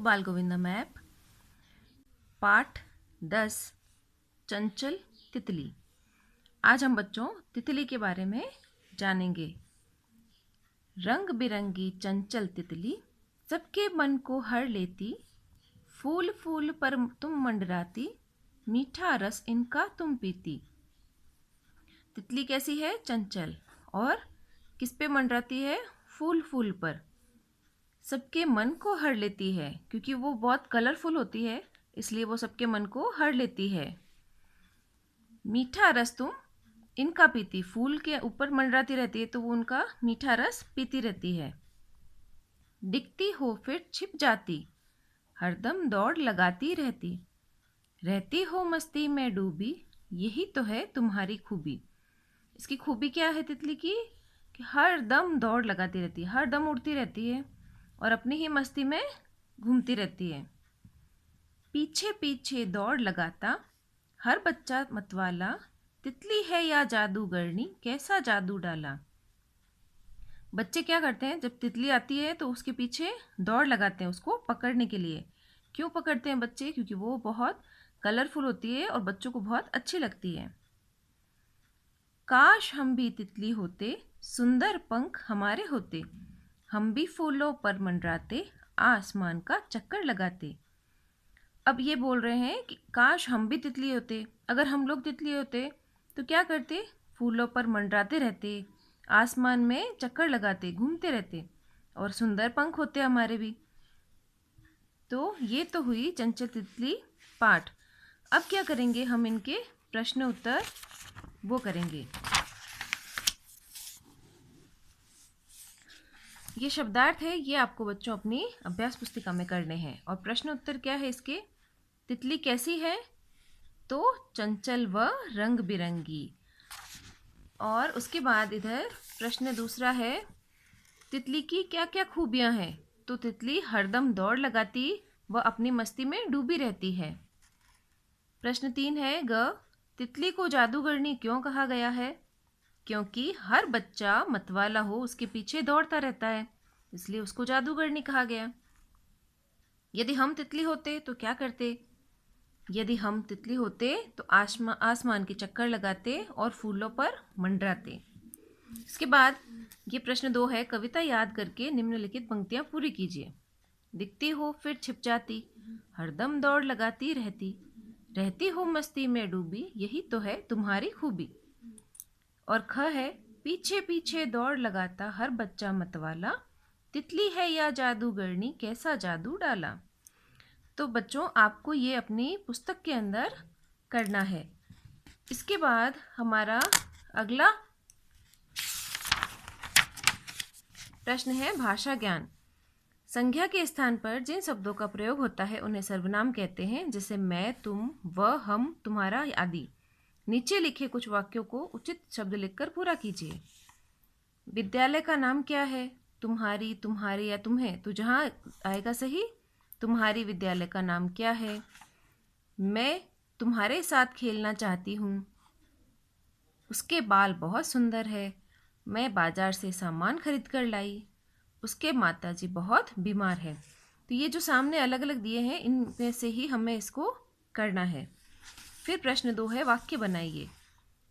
बाल गोविंदम ऐप। पाठ 10 चंचल तितली। आज हम बच्चों तितली के बारे में जानेंगे। रंग बिरंगी चंचल तितली सबके मन को हर लेती, फूल फूल पर तुम मंडराती, मीठा रस इनका तुम पीती। तितली कैसी है? चंचल। और किस पे मंडराती है? फूल फूल पर। सबके मन को हर लेती है क्योंकि वो बहुत कलरफुल होती है, इसलिए वो सबके मन को हर लेती है। मीठा रस तुम इनका पीती, फूल के ऊपर मंडराती रहती है तो वो उनका मीठा रस पीती रहती है। दिखती हो फिर छिप जाती, हरदम दौड़ लगाती रहती, रहती हो मस्ती में डूबी, यही तो है तुम्हारी खूबी। इसकी खूबी क्या है तितली की? कि हर दम दौड़ लगाती रहती है, हर दम उड़ती रहती है और अपनी ही मस्ती में घूमती रहती है। पीछे पीछे दौड़ लगाता हर बच्चा मतवाला, तितली है या जादूगरनी कैसा जादू डाला। बच्चे क्या करते हैं, जब तितली आती है तो उसके पीछे दौड़ लगाते हैं उसको पकड़ने के लिए। क्यों पकड़ते हैं बच्चे? क्योंकि वो बहुत कलरफुल होती है और बच्चों को बहुत अच्छी लगती है। काश हम भी तितली होते, सुंदर पंख हमारे होते, हम भी फूलों पर मंडराते, आसमान का चक्कर लगाते। अब ये बोल रहे हैं कि काश हम भी तितली होते। अगर हम लोग तितली होते तो क्या करते? फूलों पर मंडराते रहते, आसमान में चक्कर लगाते, घूमते रहते और सुंदर पंख होते हमारे भी। तो ये तो हुई चंचल तितली पाठ। अब क्या करेंगे हम? इनके प्रश्न उत्तर वो करेंगे। ये शब्दार्थ है, ये आपको बच्चों अपनी अभ्यास पुस्तिका में करने हैं। और प्रश्न उत्तर क्या है इसके? तितली कैसी है? तो चंचल व रंग बिरंगी। और उसके बाद इधर प्रश्न दूसरा है, तितली की क्या क्या खूबियां हैं? तो तितली हरदम दौड़ लगाती व अपनी मस्ती में डूबी रहती है। प्रश्न 3 है ग, तितली को जादूगरनी क्यों कहा गया है? क्योंकि हर बच्चा मतवाला हो उसके पीछे दौड़ता रहता है, इसलिए उसको जादूगरनी कहा गया। यदि हम तितली होते तो क्या करते? यदि हम तितली होते तो आसमान के चक्कर लगाते और फूलों पर मंडराते। इसके बाद ये प्रश्न 2 है, कविता याद करके निम्नलिखित पंक्तियां पूरी कीजिए। दिखती हो फिर छिप जाती, हरदम दौड़ लगाती रहती, रहती हो मस्ती में डूबी, यही तो है तुम्हारी खूबी। और ख है, पीछे पीछे दौड़ लगाता हर बच्चा मतवाला, तितली है या जादूगरनी कैसा जादू डाला। तो बच्चों आपको ये अपनी पुस्तक के अंदर करना है। इसके बाद हमारा अगला प्रश्न है भाषा ज्ञान। संज्ञा के स्थान पर जिन शब्दों का प्रयोग होता है उन्हें सर्वनाम कहते हैं, जैसे मैं, तुम, वह, हम, तुम्हारा आदि। नीचे लिखे कुछ वाक्यों को उचित शब्द लिखकर पूरा कीजिए। विद्यालय का नाम क्या है? तुम्हारी, तुम्हारे या तुम्हें। तो जहाँ आएगा सही, तुम्हारी विद्यालय का नाम क्या है? मैं तुम्हारे साथ खेलना चाहती हूँ, उसके बाल बहुत सुंदर है, मैं बाजार से सामान खरीद कर लाई, उसके माताजी बहुत बीमार है। तो ये जो सामने अलग अलग दिए हैं इनमें से ही हमें इसको करना है। फिर प्रश्न 2 है, वाक्य बनाइए।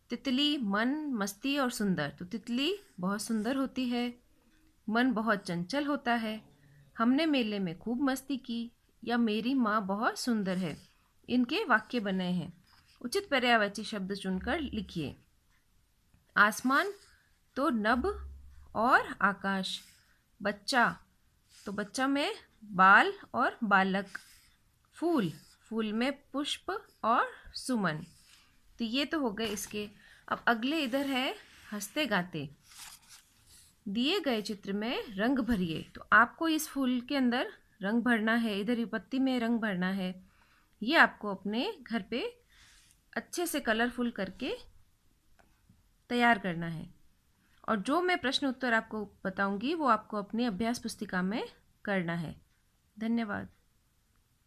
तितली, मन, मस्ती और सुंदर। तो तितली बहुत सुंदर होती है, मन बहुत चंचल होता है, हमने मेले में खूब मस्ती की, या मेरी माँ बहुत सुंदर है। इनके वाक्य बने हैं। उचित पर्यायवाची शब्द चुनकर लिखिए। आसमान तो नभ और आकाश। बच्चा तो बच्चा में बाल और बालक। फूल, फूल में पुष्प और सुमन। तो ये तो हो गए इसके। अब अगले इधर है हंसते गाते। दिए गए चित्र में रंग भरिए। तो आपको इस फूल के अंदर रंग भरना है, इधर विपत्ति में रंग भरना है। ये आपको अपने घर पे अच्छे से कलरफुल करके तैयार करना है। और जो मैं प्रश्न उत्तर आपको बताऊंगी वो आपको अपनी अभ्यास पुस्तिका में करना है। धन्यवाद।